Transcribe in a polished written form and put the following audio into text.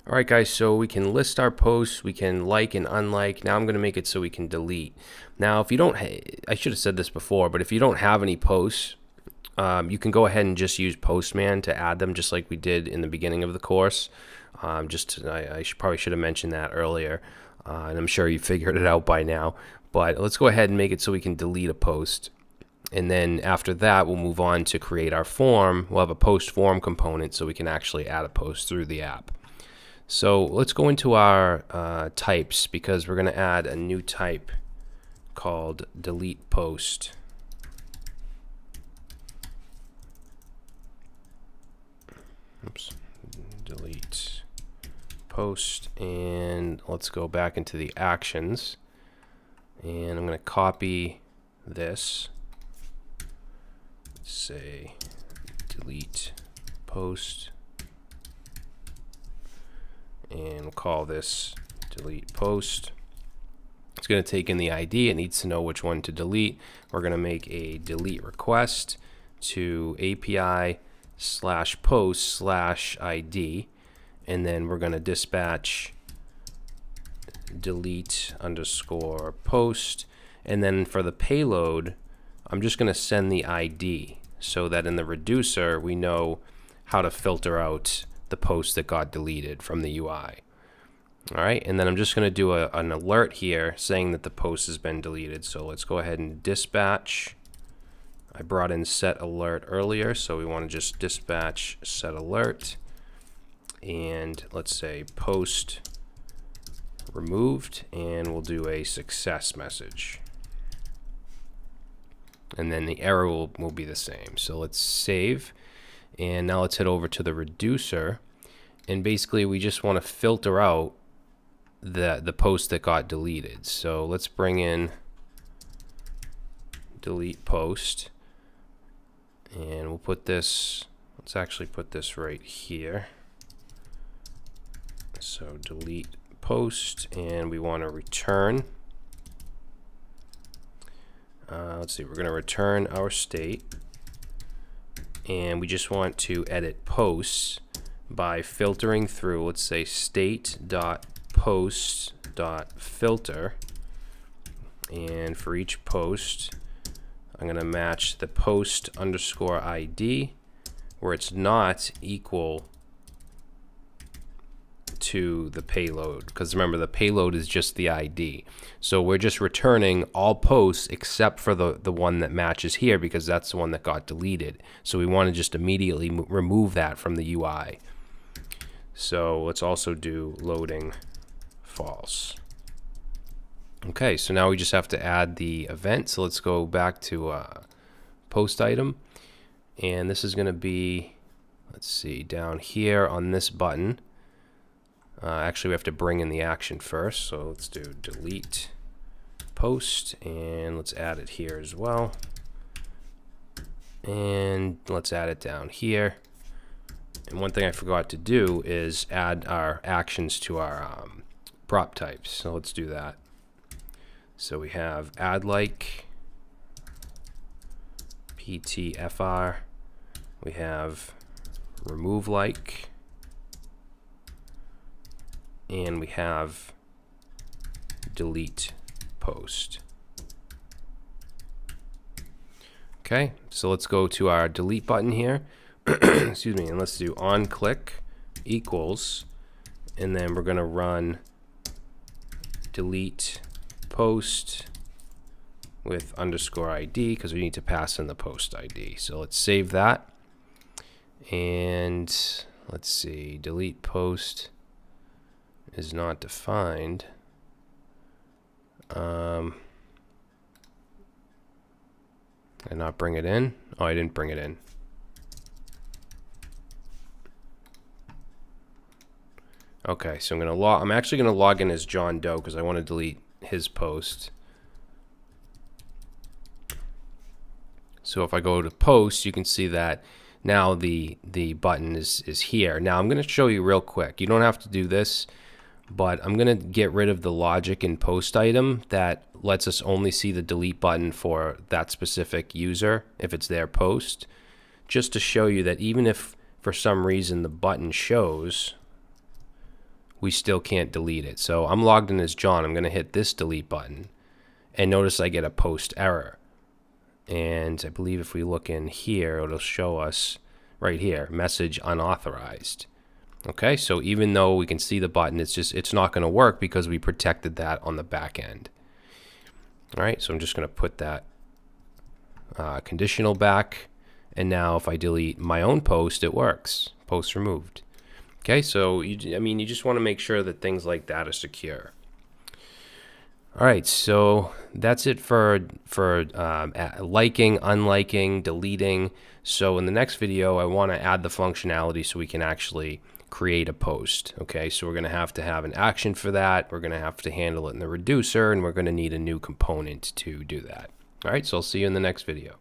Alright guys, so we can list our posts, we can like and unlike. Now I'm going to make it so we can delete. Now if you don't, I should have said this before, but if you don't have any posts, you can go ahead and just use Postman to add them, just like we did in the beginning of the course. I probably should have mentioned that earlier, and I'm sure you figured it out by now. But let's go ahead and make it so we can delete a post. And then after that, we'll move on to create our form. We'll have a post form component so we can actually add a post through the app. So let's go into our types, because we're going to add a new type called delete post. Oops, delete post, and let's go back into the actions, and I'm going to copy this. Let's say delete post, and we'll call this delete post. It's going to take in the ID. It needs to know which one to delete. We're going to make a delete request to API/post/ID, and then we're going to dispatch delete underscore post. And then for the payload, I'm just going to send the ID so that in the reducer we know how to filter out the post that got deleted from the UI. Alright, and then I'm just going to do an alert here saying that the post has been deleted. So let's go ahead and dispatch. I brought in set alert earlier, so we want to just dispatch set alert, and let's say post removed, and we'll do a success message. And then the error will be the same. So let's save. And now let's head over to the reducer, and basically we just want to filter out the post that got deleted. So let's bring in delete post, and we'll put this, let's actually put this right here. So delete post, and we want to return. Let's see, we're going to return our state, and we just want to edit posts by filtering through, let's say state.post.filter, and for each post I'm going to match the post underscore ID where it's not equal to the payload, because remember the payload is just the ID. So we're just returning all posts except for the one that matches here, because that's the one that got deleted. So we want to just immediately remove that from the UI. So let's also do loading false. Okay, so now we just have to add the event. So let's go back to post item, and this is going to be, let's see, down here on this button. Actually, we have to bring in the action first, so let's do delete post, and let's add it here as well, and let's add it down here. And one thing I forgot to do is add our actions to our prop types, so let's do that. So we have add like, ptfr, we have remove like, and we have delete post. Okay, so let's go to our delete button here. Excuse me, and let's do on click equals, and then we're going to run delete post with underscore ID, because we need to pass in the post ID. So let's save that, and let's see, delete post is not defined. Did I not bring it in? Oh, I didn't bring it in. Okay, so I'm actually gonna log in as John Doe, because I want to delete his post. So if I go to post, you can see that now the button is here. Now I'm going to show you real quick. You don't have to do this, but I'm going to get rid of the logic in post item that lets us only see the delete button for that specific user if it's their post, just to show you that even if for some reason the button shows, we still can't delete it. So I'm logged in as John. I'm going to hit this delete button, and notice I get a post error. And I believe if we look in here, it'll show us right here, message unauthorized. Okay, so even though we can see the button, it's not going to work because we protected that on the back end. All right, so I'm just going to put that conditional back, and now if I delete my own post, it works. Post removed. Okay, so you just want to make sure that things like that are secure. All right, so that's it for liking, unliking, deleting. So in the next video, I want to add the functionality so we can actually create a post. Okay, so we're going to have an action for that. We're going to have to handle it in the reducer, and we're going to need a new component to do that. All right, so I'll see you in the next video.